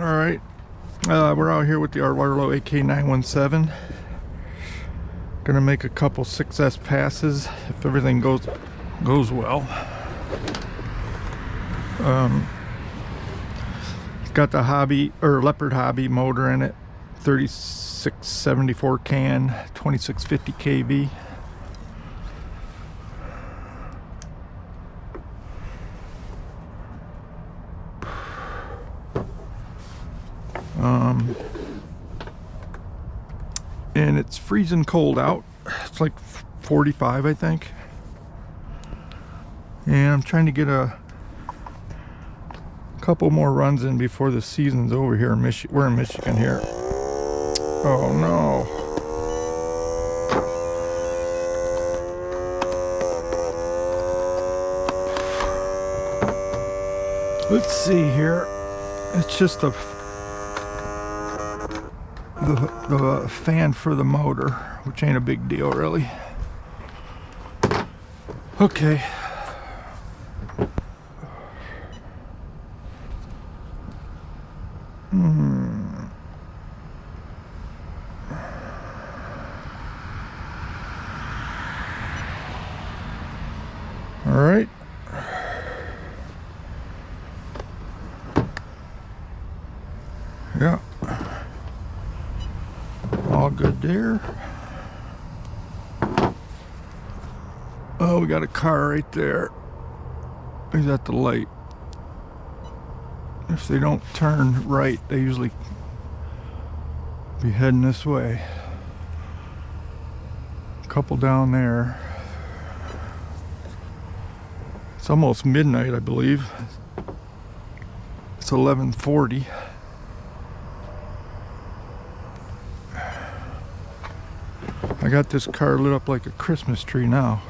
Alright, we're out here with the Rlaarlo AK-917. Gonna make a couple 6S passes if everything goes well. It's got the Hobby or Leopard Hobby motor in it, 3674 can, 2650 kV. And it's freezing cold out. It's like 45, I think. And I'm trying to get a couple more runs in before the season's over here in Michigan. We're in Michigan here. Oh no. Let's see here. It's just the fan for the motor, which ain't a big deal really. Okay. All right. Yeah. All good there. Oh, we got a car right there. He's at the light. If they don't turn right, they usually be heading this way. A couple down there. It's almost midnight, I believe. It's 11:40. I got this car lit up like a Christmas tree now.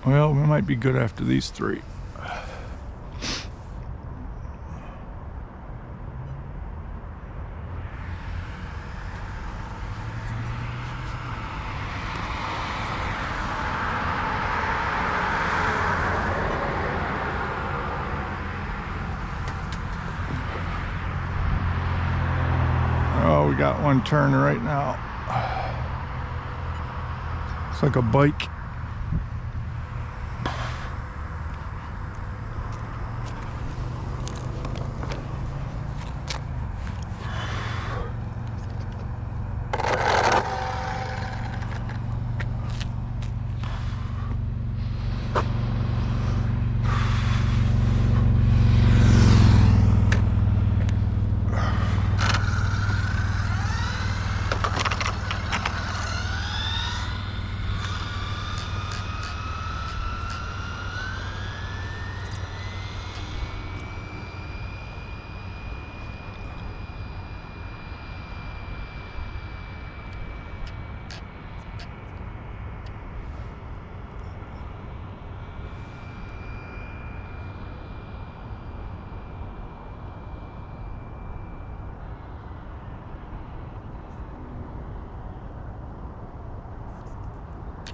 Well, we might be good after these three. Oh, we got one turning right now. It's like a bike.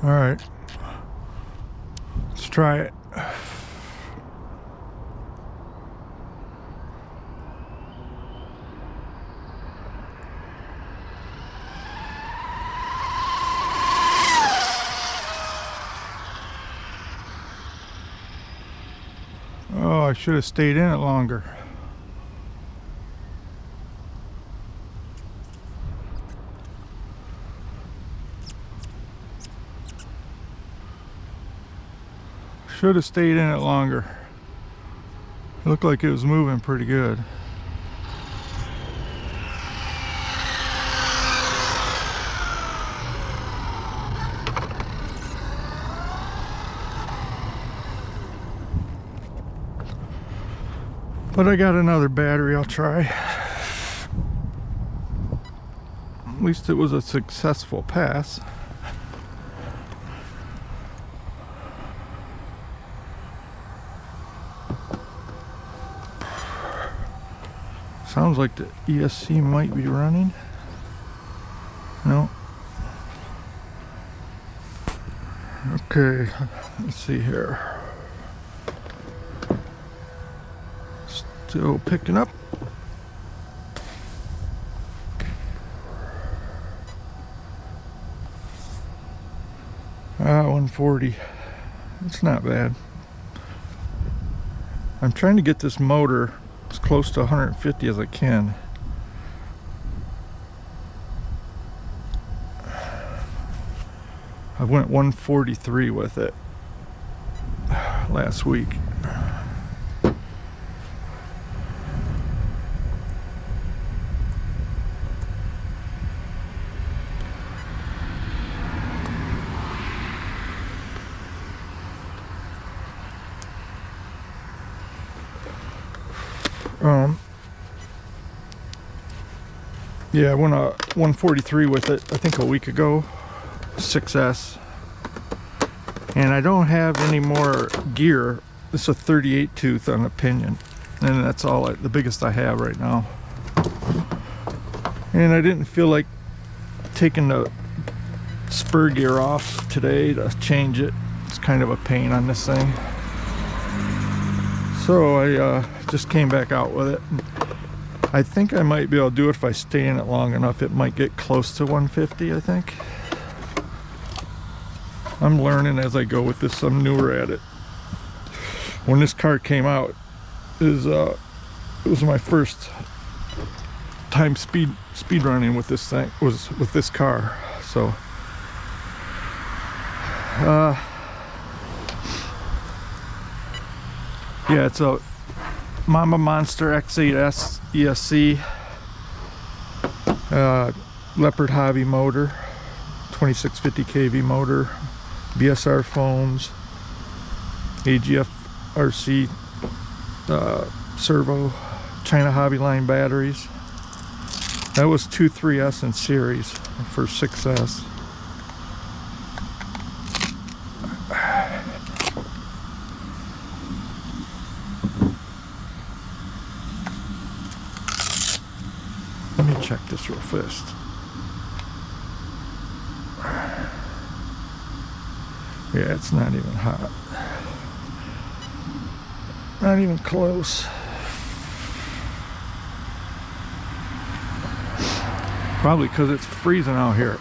All right, let's try it. Oh, I should have stayed in it longer. Should have stayed in it longer. It looked like it was moving pretty good. But I got another battery I'll try. At least it was a successful pass. Sounds like the ESC might be running. No. Okay, let's see here. Still picking up. Ah, 140. It's not bad. I'm trying to get this motor as close to 150 as I can. I went 143 with it last week. Yeah, I went 143 with it, I think a week ago, 6S. And I don't have any more gear. This is a 38 tooth on the pinion. And that's all, the biggest I have right now. And I didn't feel like taking the spur gear off today to change it. It's kind of a pain on this thing. So I just came back out with it. I think I might be able to do it if I stay in it long enough. It might get close to 150, I think. I'm learning as I go with this. I'm newer at it. When this car came out, it was my first time speed running with this thing. Was with this car. So yeah, it's a Mama Monster X8S ESC Leopard Hobby motor, 2650 kV motor, BSR foams, AGFRC servo, China Hobby line batteries. That was 2.3S in series for 6S. Let me check this real fast. Yeah, it's not even hot. Not even close. Probably because it's freezing out here.